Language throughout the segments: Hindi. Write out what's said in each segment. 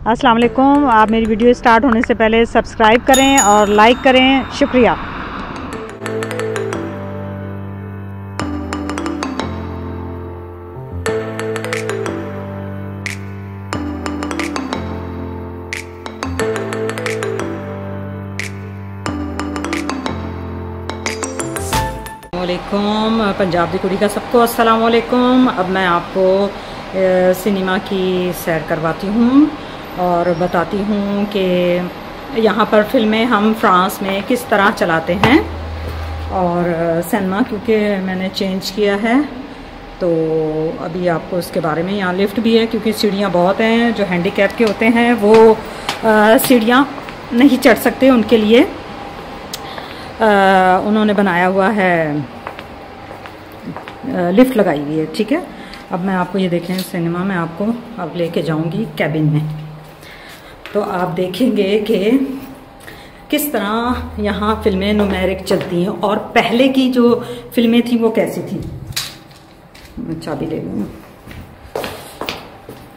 अस्सलाम वालेकुम। आप मेरी वीडियो स्टार्ट होने से पहले सब्सक्राइब करें और लाइक करें, शुक्रिया। वालेकुम, पंजाब दी कुड़ी का सबको अस्सलाम वालेकुम। अब मैं आपको सिनेमा की सैर करवाती हूँ और बताती हूँ कि यहाँ पर फिल्में हम फ्रांस में किस तरह चलाते हैं। और सिनेमा क्योंकि मैंने चेंज किया है तो अभी आपको उसके बारे में, यहाँ लिफ्ट भी है क्योंकि सीढ़ियाँ बहुत हैं। जो हैंडीकैप के होते हैं वो सीढ़ियाँ नहीं चढ़ सकते, उनके लिए उन्होंने बनाया हुआ है, लिफ्ट लगाई हुई है। ठीक है, अब मैं आपको ये देखें, सिनेमा में आपको अब लेके जाऊंगी कैबिन में, तो आप देखेंगे कि किस तरह यहाँ फिल्में न्यूमेरिक चलती हैं और पहले की जो फिल्में थी वो कैसी थी। मैं चाबी ले लूँ,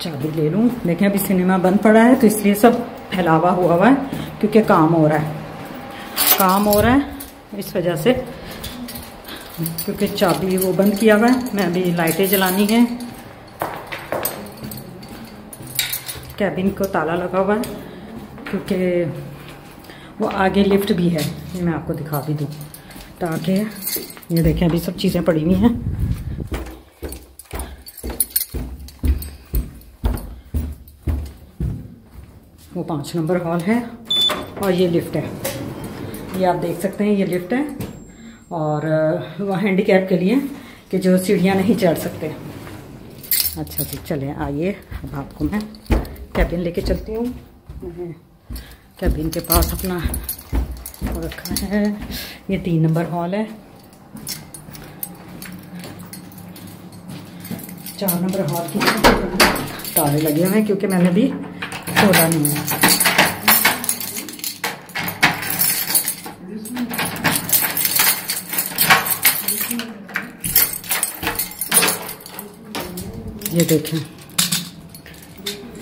चाबी ले लूँ। देखें अभी सिनेमा बंद पड़ा है तो इसलिए सब फैलावा हुआ है क्योंकि काम हो रहा है, काम हो रहा है इस वजह से, क्योंकि चाबी वो बंद किया हुआ है। मैं अभी लाइटें जलानी है, कैबिन को ताला लगा हुआ है क्योंकि वो आगे लिफ्ट भी है। ये मैं आपको दिखा भी दूँ ताकि ये देखें अभी सब चीज़ें पड़ी हुई हैं। वो 5 नंबर हॉल है और ये लिफ्ट है, ये आप देख सकते हैं, ये लिफ्ट है। और वह हैंडीकैप के लिए कि जो सीढ़ियाँ नहीं चढ़ सकते। अच्छा जी, चलें आइए, अब आपको मैं कैबिन लेके चलती हूँ। कैबिन के पास अपना रखा है, ये 3 नंबर हॉल है। 4 नंबर हॉल की ताले लगे हुए हैं क्योंकि मैंने भी खोला नहीं है। ये देखें,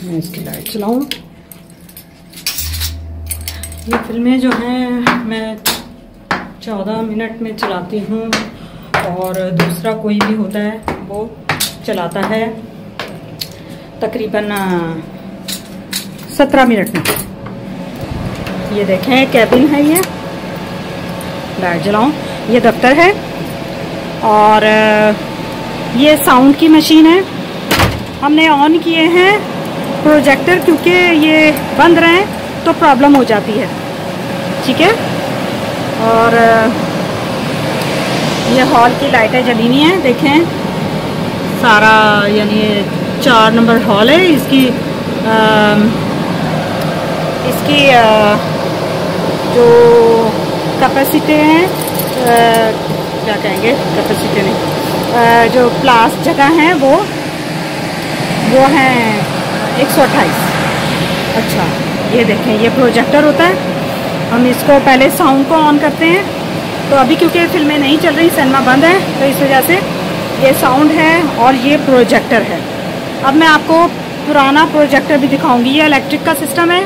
मैं इसकी लाइट चलाऊं। ये फिल्में जो हैं मैं 14 मिनट में चलाती हूँ और दूसरा कोई भी होता है वो चलाता है तकरीबन 17 मिनट में। ये देखें कैबिन है, ये लाइट जलाऊं, ये दफ्तर है और ये साउंड की मशीन है। हमने ऑन किए हैं प्रोजेक्टर क्योंकि ये बंद रहे तो प्रॉब्लम हो जाती है। ठीक है, और ये हॉल की लाइटें जली हुई हैं, देखें सारा, यानी 4 नंबर हॉल है। इसकी जो कैपेसिटी है, क्या कहेंगे, कैपेसिटी नहीं, जो प्लास जगह है वो है 128। अच्छा, ये देखें, ये प्रोजेक्टर होता है। हम इसको पहले साउंड को ऑन करते हैं, तो अभी क्योंकि फिल्में नहीं चल रही, सिनेमा बंद है, तो इस वजह से ये साउंड है और ये प्रोजेक्टर है। अब मैं आपको पुराना प्रोजेक्टर भी दिखाऊंगी। ये इलेक्ट्रिक का सिस्टम है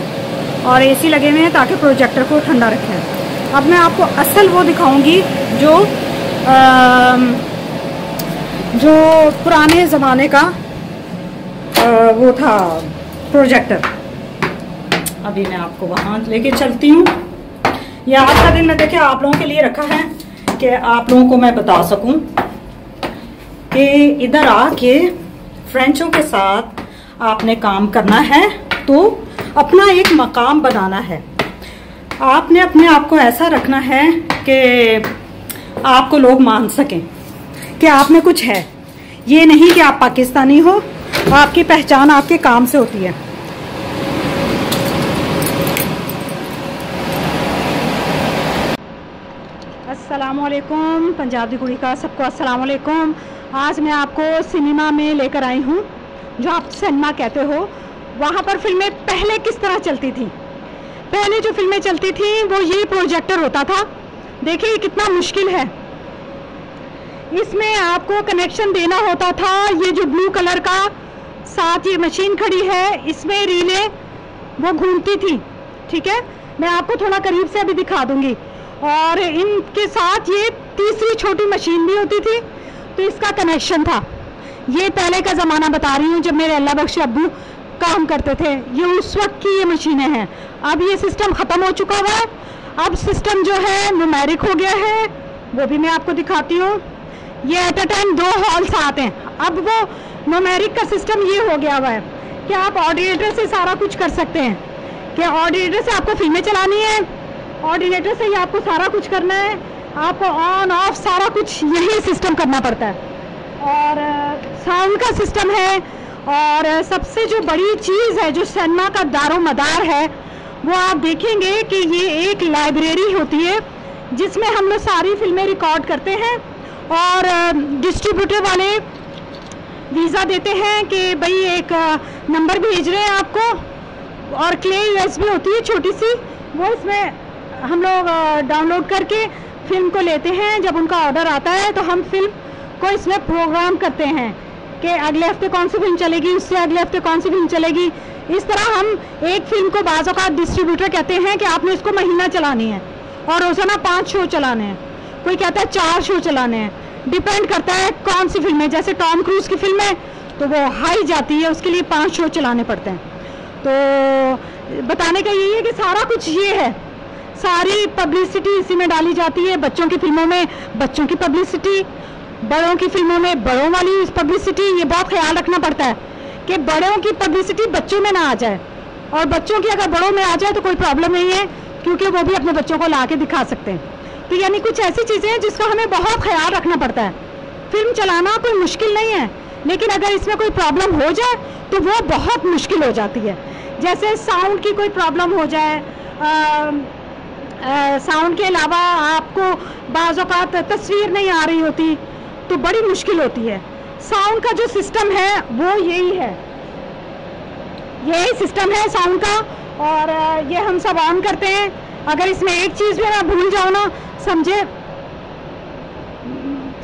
और एसी लगे हुए हैं ताकि प्रोजेक्टर को ठंडा रखें। अब मैं आपको असल वो दिखाऊंगी जो पुराने ज़माने का वो था प्रोजेक्टर। अभी मैं आपको वहाँ लेके चलती हूँ। ये आज का दिन मैं देखे आप लोगों के लिए रखा है कि आप लोगों को मैं बता सकूं कि इधर आके फ्रेंचों के साथ आपने काम करना है तो अपना एक मकाम बनाना है। आपने अपने आप को ऐसा रखना है कि आपको लोग मान सकें कि आप में कुछ है। ये नहीं कि आप पाकिस्तानी हो, आपकी पहचान आपके काम से होती है। अस्सलाम वालेकुम, पंजाब दी कुड़ी का सबको अस्सलाम वालेकुम। आज मैं आपको सिनेमा में लेकर आई हूँ, जो आप सिनेमा कहते हो। वहाँ पर फिल्में पहले किस तरह चलती थी। पहले जो फिल्में चलती थी वो ये प्रोजेक्टर होता था। देखिए कितना मुश्किल है, इसमें आपको कनेक्शन देना होता था। ये जो ब्लू कलर का साथ ये मशीन खड़ी है, इसमें रीले वो घूमती थी। ठीक है, मैं आपको थोड़ा करीब से अभी दिखा दूंगी। और इनके साथ ये तीसरी छोटी मशीन भी होती थी, तो इसका कनेक्शन था। ये पहले का ज़माना बता रही हूँ जब मेरे अल्लाह बख्श अब्बू काम करते थे। ये उस वक्त की ये मशीनें हैं। अब ये सिस्टम ख़त्म हो चुका हुआ है। अब सिस्टम जो है न्यूमेरिक हो गया है, वो भी मैं आपको दिखाती हूँ। ये एट अ टाइम 2 हॉल्स आते हैं। अब वो न्यूमेरिक का सिस्टम ये हो गया हुआ है कि आप ऑर्डिनेटर से सारा कुछ कर सकते हैं। कि ऑर्डिनेटर से आपको फिल्में चलानी है, ऑर्डिनेटर से ही आपको सारा कुछ करना है, आपको ऑन ऑफ सारा कुछ यही सिस्टम करना पड़ता है। और साउंड का सिस्टम है। और सबसे जो बड़ी चीज़ है, जो सिनेमा का दारो मदार है, वो आप देखेंगे कि ये एक लाइब्रेरी होती है जिसमें हम लोग सारी फिल्में रिकॉर्ड करते हैं। और डिस्ट्रीब्यूटर वाले वीज़ा देते हैं कि भाई एक नंबर भेज रहे हैं आपको, और क्ले यूएसबी होती है छोटी सी, वो इसमें हम लोग डाउनलोड करके फिल्म को लेते हैं। जब उनका ऑर्डर आता है तो हम फिल्म को इसमें प्रोग्राम करते हैं कि अगले हफ्ते कौन सी फिल्म चलेगी, उससे अगले हफ्ते कौन सी फिल्म चलेगी। इस तरह हम एक फिल्म को बाज़ औक़ात डिस्ट्रीब्यूटर कहते हैं कि आपने इसको महीना चलानी है और रोज़ाना 5 शो चलाने हैं, कोई कहता है 4 शो चलाने हैं, डिपेंड करता है कौन सी फिल्म है। जैसे टॉम क्रूज़ की फिल्म है तो वो हाई जाती है, उसके लिए 5 शो चलाने पड़ते हैं। तो बताने का यही है कि सारा कुछ ये है, सारी पब्लिसिटी इसी में डाली जाती है। बच्चों की फिल्मों में बच्चों की पब्लिसिटी, बड़ों की फिल्मों में बड़ों वाली पब्लिसिटी। ये बहुत ख्याल रखना पड़ता है कि बड़ों की पब्लिसिटी बच्चों में ना आ जाए, और बच्चों की अगर बड़ों में आ जाए तो कोई प्रॉब्लम नहीं है, क्योंकि वो भी अपने बच्चों को ला के दिखा सकते हैं। तो यानी कुछ ऐसी चीज़ें हैं जिसका हमें बहुत ख्याल रखना पड़ता है। फिल्म चलाना कोई मुश्किल नहीं है, लेकिन अगर इसमें कोई प्रॉब्लम हो जाए तो वो बहुत मुश्किल हो जाती है। जैसे साउंड की कोई प्रॉब्लम हो जाए, साउंड के अलावा आपको बाज़ औक़ात तस्वीर नहीं आ रही होती तो बड़ी मुश्किल होती है। साउंड का जो सिस्टम है वो यही है, यही सिस्टम है साउंड का। और ये हम सब ऑन करते हैं। अगर इसमें एक चीज़ भी मैं भूल जाऊँ ना, समझे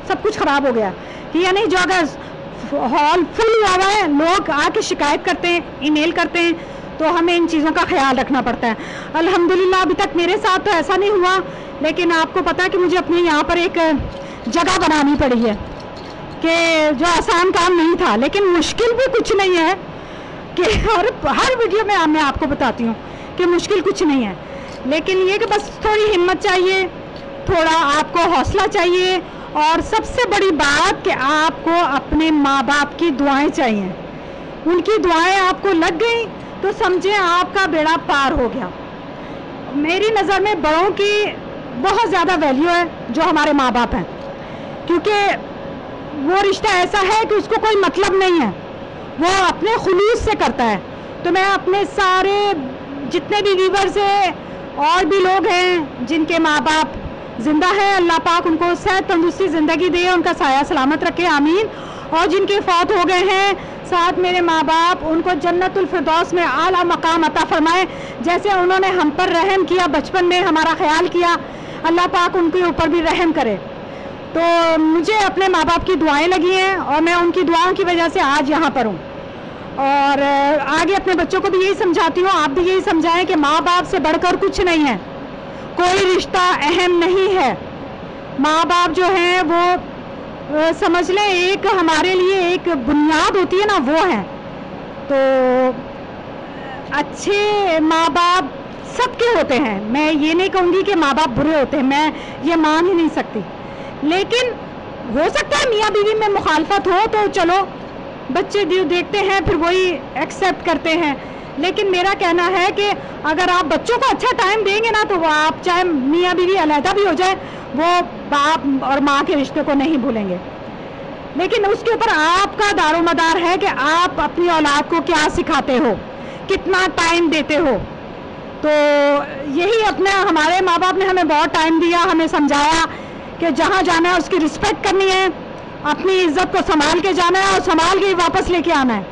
सब कुछ ख़राब हो गया। कि यानी जो अगर हॉल फुल हुआ हुआ है, लोग आके शिकायत करते हैं, ईमेल करते हैं, तो हमें इन चीज़ों का ख्याल रखना पड़ता है। अल्हम्दुलिल्लाह अभी तक मेरे साथ तो ऐसा नहीं हुआ, लेकिन आपको पता है कि मुझे अपने यहाँ पर एक जगह बनानी पड़ी है, कि जो आसान काम नहीं था, लेकिन मुश्किल भी कुछ नहीं है। कि हर वीडियो में मैं आपको बताती हूँ कि मुश्किल कुछ नहीं है, लेकिन ये कि बस थोड़ी हिम्मत चाहिए, थोड़ा आपको हौसला चाहिए, और सबसे बड़ी बात कि आपको अपने माँ बाप की दुआएं चाहिए। उनकी दुआएं आपको लग गई तो समझे आपका बेड़ा पार हो गया। मेरी नज़र में बड़ों की बहुत ज़्यादा वैल्यू है जो हमारे माँ बाप हैं, क्योंकि वो रिश्ता ऐसा है कि उसको कोई मतलब नहीं है, वो अपने खुलूस से करता है। तो मैं अपने सारे जितने भी व्यूअर्स हैं और भी लोग हैं जिनके माँ बाप जिंदा हैं, अल्लाह पाक उनको सेहत तंदुरुस्ती ज़िंदगी दे, उनका साया सलामत रखे, आमीन। और जिनके फौत हो गए हैं, साथ मेरे माँ बाप, उनको जन्नतुल फिरदौस में आला मकाम अता फरमाए। जैसे उन्होंने हम पर रहम किया, बचपन में हमारा ख्याल किया, अल्लाह पाक उनके ऊपर भी रहम करे। तो मुझे अपने माँ बाप की दुआएं लगी हैं और मैं उनकी दुआओं की वजह से आज यहाँ पर हूँ। और आगे अपने बच्चों को भी यही समझाती हूँ, आप भी यही समझाएं कि माँ बाप से बढ़कर कुछ नहीं है, कोई रिश्ता अहम नहीं है। माँ बाप जो हैं वो समझ लें एक हमारे लिए एक बुनियाद होती है ना, वो है। तो अच्छे माँ बाप सबके होते हैं, मैं ये नहीं कहूँगी कि माँ बाप बुरे होते हैं, मैं ये मान ही नहीं सकती। लेकिन हो सकता है मियाँ बीवी में मुखालफत हो तो चलो बच्चे देखते हैं फिर वही एक्सेप्ट करते हैं। लेकिन मेरा कहना है कि अगर आप बच्चों को अच्छा टाइम देंगे ना, तो वो आप चाहे मियाँ बीवी अलहदा भी हो जाए, वो बाप और माँ के रिश्ते को नहीं भूलेंगे। लेकिन उसके ऊपर आपका दारोमदार है कि आप अपनी औलाद को क्या सिखाते हो, कितना टाइम देते हो। तो यही अपने हमारे माँ बाप ने हमें बहुत टाइम दिया, हमें समझाया कि जहाँ जाना है उसकी रिस्पेक्ट करनी है, अपनी इज्जत को संभाल के जाना है और संभाल के वापस लेके आना है।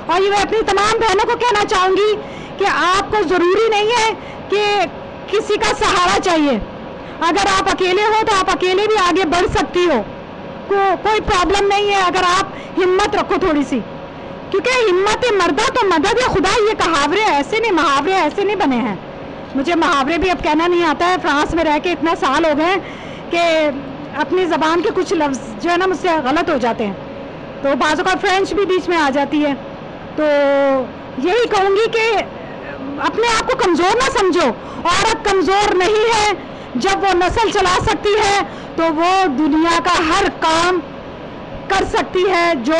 और ये मैं अपनी तमाम बहनों को कहना चाहूँगी कि आपको ज़रूरी नहीं है कि किसी का सहारा चाहिए। अगर आप अकेले हो तो आप अकेले भी आगे बढ़ सकती हो, कोई प्रॉब्लम नहीं है अगर आप हिम्मत रखो थोड़ी सी। क्योंकि हिम्मत मर्दा तो मदद खुदा, ये कहावरे ऐसे नहीं, मुहावरे ऐसे नहीं बने हैं। मुझे मुहावरे भी अब कहना नहीं आता है, फ्रांस में रह के इतना साल हो गए कि अपनी ज़बान के कुछ लफ्ज़ जो है ना मुझसे गलत हो जाते हैं, तो बाज़ औक़ात फ्रेंच भी बीच में आ जाती है। तो यही कहूँगी कि अपने आप को कमज़ोर ना समझो, औरत कमज़ोर नहीं है। जब वो नस्ल चला सकती है तो वो दुनिया का हर काम कर सकती है, जो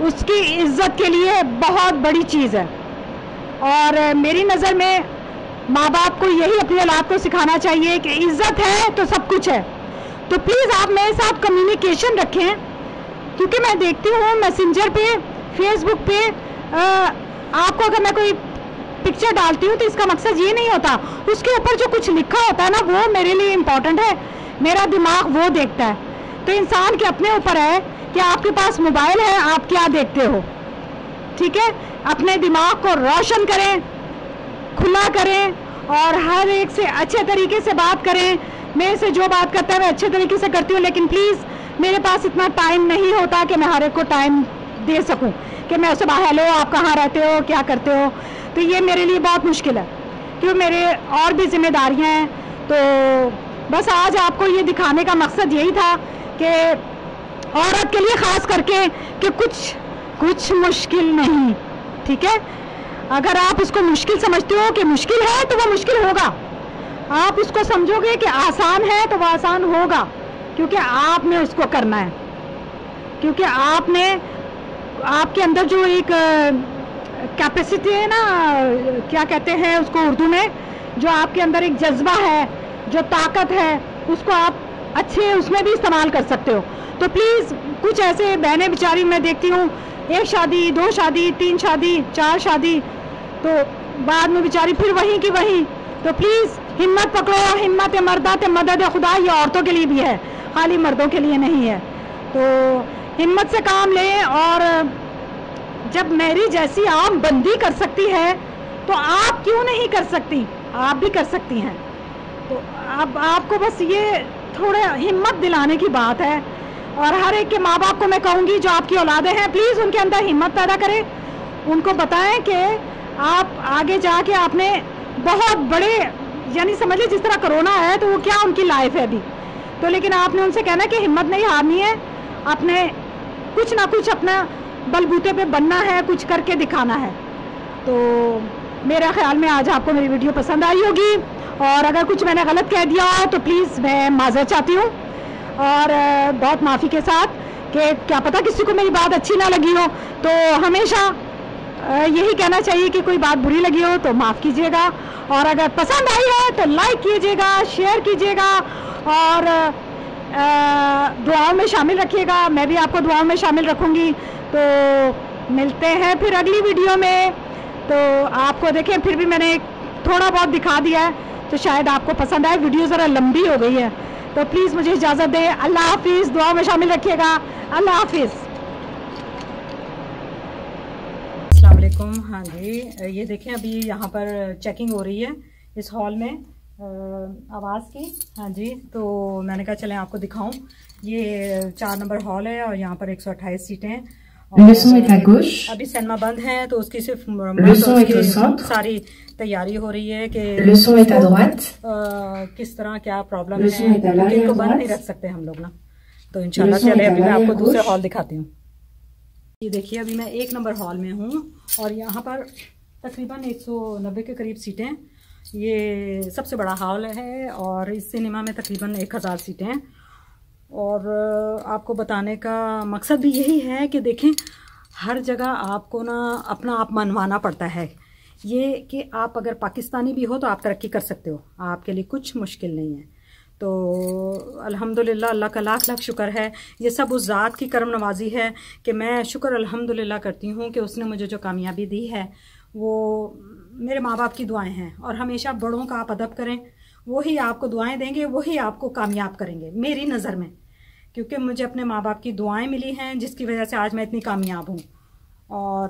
उसकी इज्जत के लिए बहुत बड़ी चीज़ है। और मेरी नज़र में माँ बाप को यही अपनी औलाद को सिखाना चाहिए कि इज्जत है तो सब कुछ है। तो प्लीज़ आप मेरे साथ कम्युनिकेशन रखें, क्योंकि मैं देखती हूँ मैसेंजर पे, फेसबुक पे आपको अगर मैं कोई पिक्चर डालती हूँ तो इसका मकसद ये नहीं होता, उसके ऊपर जो कुछ लिखा होता है ना वो मेरे लिए इम्पोर्टेंट है, मेरा दिमाग वो देखता है। तो इंसान के अपने ऊपर है कि आपके पास मोबाइल है, आप क्या देखते हो। ठीक है, अपने दिमाग को रोशन करें, खुला करें और हर एक से अच्छे तरीके से बात करें। मेरे से जो बात करता है मैं अच्छे तरीके से करती हूँ, लेकिन प्लीज़ मेरे पास इतना टाइम नहीं होता कि मैं हर एक को टाइम दे सकूँ कि मैं उससे हेलो आप कहाँ रहते हो, क्या करते हो। तो ये मेरे लिए बहुत मुश्किल है, क्योंकि मेरे और भी जिम्मेदारियाँ हैं। तो बस आज आपको ये दिखाने का मकसद यही था कि औरत के लिए ख़ास करके कि कुछ मुश्किल नहीं। ठीक है, अगर आप उसको मुश्किल समझते हो कि मुश्किल है तो वो मुश्किल होगा, आप उसको समझोगे कि आसान है तो वो आसान होगा, क्योंकि आपने उसको करना है। क्योंकि आपके अंदर जो एक कैपेसिटी है ना, क्या कहते हैं उसको उर्दू में, जो आपके अंदर एक जज्बा है, जो ताकत है, उसको आप अच्छे उसमें भी इस्तेमाल कर सकते हो। तो प्लीज़ कुछ ऐसे बहनें बेचारी मैं देखती हूँ, 1 शादी 2 शादी 3 शादी 4 शादी, तो बाद में बेचारी फिर वहीं की वहीं। तो प्लीज़ हिम्मत पकड़ो, हिम्मत मर्दा ते मदद खुदा, ये औरतों के लिए भी है, खाली मर्दों के लिए नहीं है। तो हिम्मत से काम लें, और जब मेरी जैसी आम बंदी कर सकती है तो आप क्यों नहीं कर सकती, आप भी कर सकती हैं। तो अब आपको बस ये थोड़ा हिम्मत दिलाने की बात है। और हर एक के माँ बाप को मैं कहूँगी, जो आपकी औलादें हैं, प्लीज़ उनके अंदर हिम्मत पैदा करें, उनको बताएं कि आप आगे जाके आपने बहुत बड़े, यानी समझ लीजिए जिस तरह कोरोना है तो वो क्या उनकी लाइफ है अभी, तो लेकिन आपने उनसे कहना कि हिम्मत नहीं हारनी है, अपने कुछ ना कुछ अपना बलबूते पे बनना है, कुछ करके दिखाना है। तो मेरा ख्याल में आज आपको मेरी वीडियो पसंद आई होगी, और अगर कुछ मैंने गलत कह दिया हो तो प्लीज़ मैं माज़रत चाहती हूँ, और बहुत माफ़ी के साथ कि क्या पता किसी को मेरी बात अच्छी ना लगी हो। तो हमेशा यही कहना चाहिए कि कोई बात बुरी लगी हो तो माफ़ कीजिएगा, और अगर पसंद आई है तो लाइक कीजिएगा, शेयर कीजिएगा, और दुआओं में शामिल रखिएगा। मैं भी आपको दुआओं में शामिल रखूँगी। तो मिलते हैं फिर अगली वीडियो में। तो आपको देखें, फिर भी मैंने थोड़ा बहुत दिखा दिया है, तो शायद आपको पसंद आए। वीडियो ज़रा लंबी हो गई है, तो प्लीज़ मुझे इजाज़त दें। अल्लाह हाफिज़, दुआ में शामिल रखिएगा। अल्लाह हाफिज़। अस्सलाम वालेकुम। हाँ जी, ये देखें अभी यहाँ पर चेकिंग हो रही है इस हॉल में आवाज़ की। हाँ जी, तो मैंने कहा चलें आपको दिखाऊं। ये 4 नंबर हॉल है और यहाँ पर 128 सीटें हैं। अभी सिनेमा बंद है तो उसकी सिर्फ सारी तैयारी हो रही है कि किस तरह क्या प्रॉब्लम है, इनको बंद नहीं रख सकते हम लोग ना। तो इंशाल्लाह चले अभी मैं आपको दूसरे हॉल दिखाती हूँ। ये देखिए अभी मैं 1 नंबर हॉल में हूँ और यहाँ पर तकरीबन 190 के करीब सीटें। ये सबसे बड़ा हॉल है और इस सिनेमा में तकरीबन 1000 सीटें हैं। और आपको बताने का मकसद भी यही है कि देखें हर जगह आपको ना अपना आप मनवाना पड़ता है। ये कि आप अगर पाकिस्तानी भी हो तो आप तरक्की कर सकते हो, आपके लिए कुछ मुश्किल नहीं है। तो अल्हम्दुलिल्लाह, अल्लाह का लाख लाख शुक्र है। ये सब उस ज़ात की करम नवाजी है कि मैं शुक्र अल्हम्दुलिल्लाह करती हूँ कि उसने मुझे जो कामयाबी दी है वो मेरे माँ बाप की दुआएं हैं। और हमेशा बड़ों का आप अदब करें, वही आपको दुआएं देंगे, वही आपको कामयाब करेंगे मेरी नज़र में। क्योंकि मुझे अपने माँ बाप की दुआएं मिली हैं जिसकी वजह से आज मैं इतनी कामयाब हूँ। और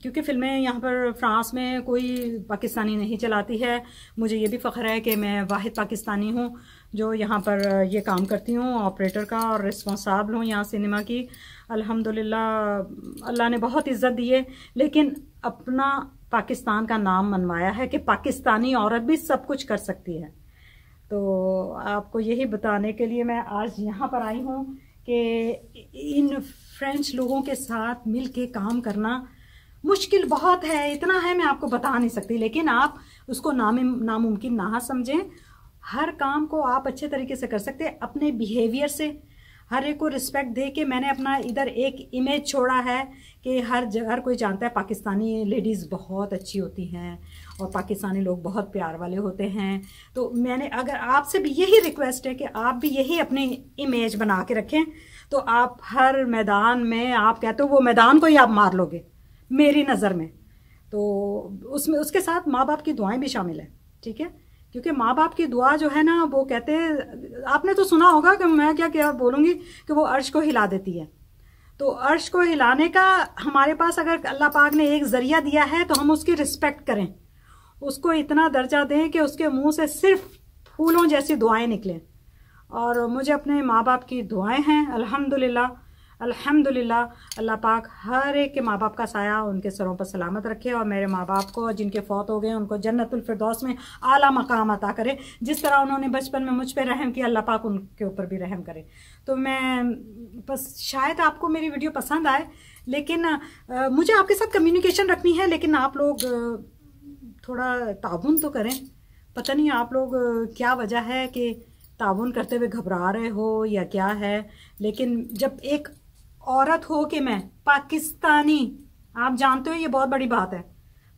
क्योंकि फ़िल्में यहाँ पर फ्रांस में कोई पाकिस्तानी नहीं चलाती है, मुझे ये भी फ़ख्र है कि मैं वाहिद पाकिस्तानी हूँ जो यहाँ पर ये काम करती हूँ ऑपरेटर का और रिस्पॉन्साबल हूँ यहाँ सिनेमा की। अल्हम्दुलिल्लाह अल्लाह ने बहुत इज़्ज़त दी है, लेकिन अपना पाकिस्तान का नाम मनवाया है कि पाकिस्तानी औरत भी सब कुछ कर सकती है। तो आपको यही बताने के लिए मैं आज यहाँ पर आई हूँ कि इन फ्रेंच लोगों के साथ मिल के काम करना मुश्किल बहुत है, इतना है मैं आपको बता नहीं सकती, लेकिन आप उसको नामुमकिन ना समझें। हर काम को आप अच्छे तरीके से कर सकते हैं अपने बिहेवियर से, हर एक को रिस्पेक्ट दे के। मैंने अपना इधर एक इमेज छोड़ा है कि हर कोई जानता है पाकिस्तानी लेडीज़ बहुत अच्छी होती हैं और पाकिस्तानी लोग बहुत प्यार वाले होते हैं। तो मैंने अगर आपसे भी यही रिक्वेस्ट है कि आप भी यही अपनी इमेज बना के रखें, तो आप हर मैदान में, आप कहते हो वो मैदान को ही आप मार लोगे मेरी नज़र में। तो उसमें उसके साथ माँ बाप की दुआएं भी शामिल है, ठीक है, क्योंकि माँ बाप की दुआ जो है ना, वो कहते हैं, आपने तो सुना होगा कि मैं क्या बोलूँगी कि वो अर्श को हिला देती है। तो अर्श को हिलाने का हमारे पास अगर अल्लाह पाक ने एक ज़रिया दिया है तो हम उसकी रिस्पेक्ट करें, उसको इतना दर्जा दें कि उसके मुंह से सिर्फ फूलों जैसी दुआएं निकलें। और मुझे अपने माँ बाप की दुआएं हैं, अल्हम्दुलिल्लाह अल्हम्दुलिल्लाह। अल्लाह पाक हर एक के माँ बाप का साया उनके सरों पर सलामत रखे और मेरे माँ बाप को जिनके फौत हो गए उनको जन्नतुल फिरदौस में आला मकाम अता करे। जिस तरह उन्होंने बचपन में मुझ पे रहम किया, अल्लाह पाक उनके ऊपर भी रहम करे। तो मैं बस, शायद आपको मेरी वीडियो पसंद आए, लेकिन मुझे आपके साथ कम्युनिकेशन रखनी है, लेकिन आप लोग थोड़ा ताउन तो करें। पता नहीं आप लोग क्या वजह है कि ताउन करते हुए घबरा रहे हो या क्या है, लेकिन जब एक औरत हो कि मैं पाकिस्तानी, आप जानते हो ये बहुत बड़ी बात है,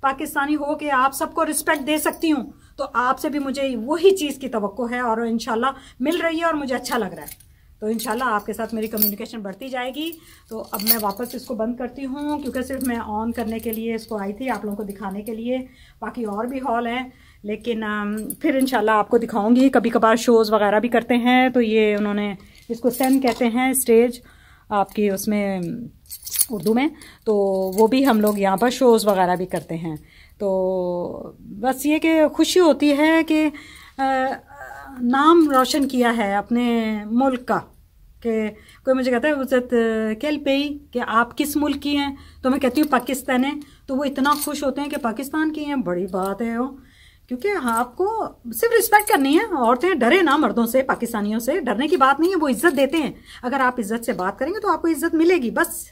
पाकिस्तानी हो के आप सबको रिस्पेक्ट दे सकती हूँ, तो आपसे भी मुझे वही चीज़ की तवक्को है और इंशाल्लाह मिल रही है और मुझे अच्छा लग रहा है। तो इंशाल्लाह आपके साथ मेरी कम्युनिकेशन बढ़ती जाएगी। तो अब मैं वापस इसको बंद करती हूँ, क्योंकि सिर्फ मैं ऑन करने के लिए इसको आई थी, आप लोगों को दिखाने के लिए। बाकी और भी हॉल हैं, लेकिन फिर इंशाल्लाह आपको दिखाऊंगी। कभी कभार शोज़ वगैरह भी करते हैं, तो ये उन्होंने इसको सेन कहते हैं, स्टेज आपकी उसमें उर्दू में, तो वो भी हम लोग यहाँ पर शोज़ वगैरह भी करते हैं। तो बस ये कि खुशी होती है कि नाम रोशन किया है अपने मुल्क का। कि कोई मुझे कहता है उज़्ज़त केल पेई कि आप किस मुल्क की हैं, तो मैं कहती हूँ पाकिस्तान है। तो वो इतना खुश होते हैं कि पाकिस्तान की हैं, बड़ी बात है वो, क्योंकि आपको सिर्फ रिस्पेक्ट करनी है। औरतें डरे ना मर्दों से, पाकिस्तानियों से डरने की बात नहीं है, वो इज्जत देते हैं। अगर आप इज्जत से बात करेंगे तो आपको इज्जत मिलेगी। बस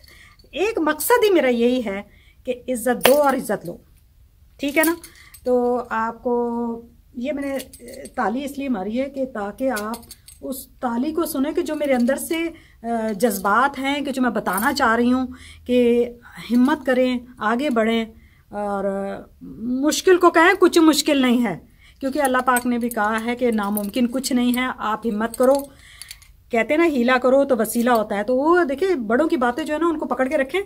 एक मकसद ही मेरा यही है कि इज्जत दो और इज्जत लो, ठीक है ना। तो आपको ये मैंने ताली इसलिए मारी है कि ताकि आप उस ताली को सुने कि जो मेरे अंदर से जज्बात हैं, कि जो मैं बताना चाह रही हूँ कि हिम्मत करें, आगे बढ़ें और मुश्किल को कहें कुछ मुश्किल नहीं है, क्योंकि अल्लाह पाक ने भी कहा है कि नामुमकिन कुछ नहीं है। आप हिम्मत करो, कहते हैं ना हीला करो तो वसीला होता है। तो वो देखिए, बड़ों की बातें जो है ना उनको पकड़ के रखें,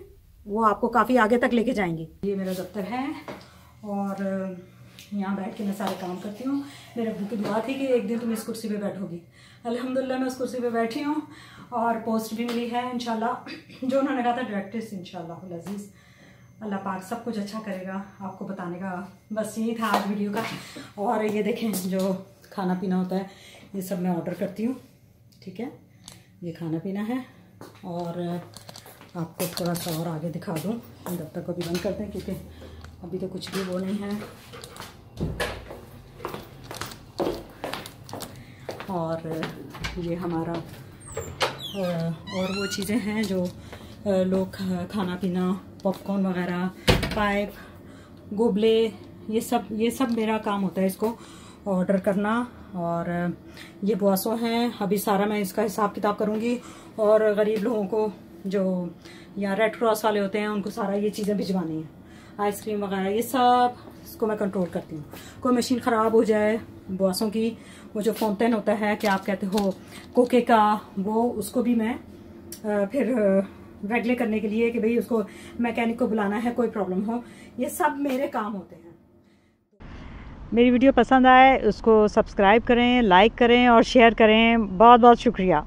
वो आपको काफ़ी आगे तक लेके जाएंगी। ये मेरा दफ्तर है और यहाँ बैठ के मैं सारे काम करती हूँ। मेरे अब्बू की दुआ थी कि एक दिन तुम इस कुर्सी पे बैठोगी। अल्हम्दुलिल्लाह मैं उस कुर्सी पे बैठी हूँ और पोस्ट भी मिली है इंशाल्लाह, जो उन्होंने कहा था डायरेक्ट्रेस इंशाल्लाह अज़ीज़। अल्लाह पाक सब कुछ अच्छा करेगा। आपको बताने का बस यही था आज वीडियो का। और ये देखें, जो खाना पीना होता है ये सब मैं ऑर्डर करती हूँ, ठीक है। ये खाना पीना है और आपको थोड़ा सा और आगे दिखा दूँ। दफ्तर को भी बंद करते हैं क्योंकि अभी तो कुछ भी वो नहीं है। और ये हमारा और वो चीज़ें हैं जो लोग खाना पीना, पॉपकॉर्न वगैरह, पाइप, गोबले, ये सब मेरा काम होता है इसको ऑर्डर करना। और ये बुआसो हैं, अभी सारा मैं इसका हिसाब किताब करूँगी। और गरीब लोगों को जो यहाँ रेड क्रॉस वाले होते हैं उनको सारा ये चीज़ें भिजवानी है, आइसक्रीम वगैरह, ये सब इसको मैं कंट्रोल करती हूँ। कोई मशीन ख़राब हो जाए बुआसों की, वो जो फाउंटेन होता है कि आप कहते हो कोके का, वो उसको भी मैं फिर रेगुलेट करने के लिए कि भाई उसको मैकेनिक को बुलाना है, कोई प्रॉब्लम हो, ये सब मेरे काम होते हैं। मेरी वीडियो पसंद आए उसको सब्सक्राइब करें, लाइक करें और शेयर करें। बहुत बहुत शुक्रिया।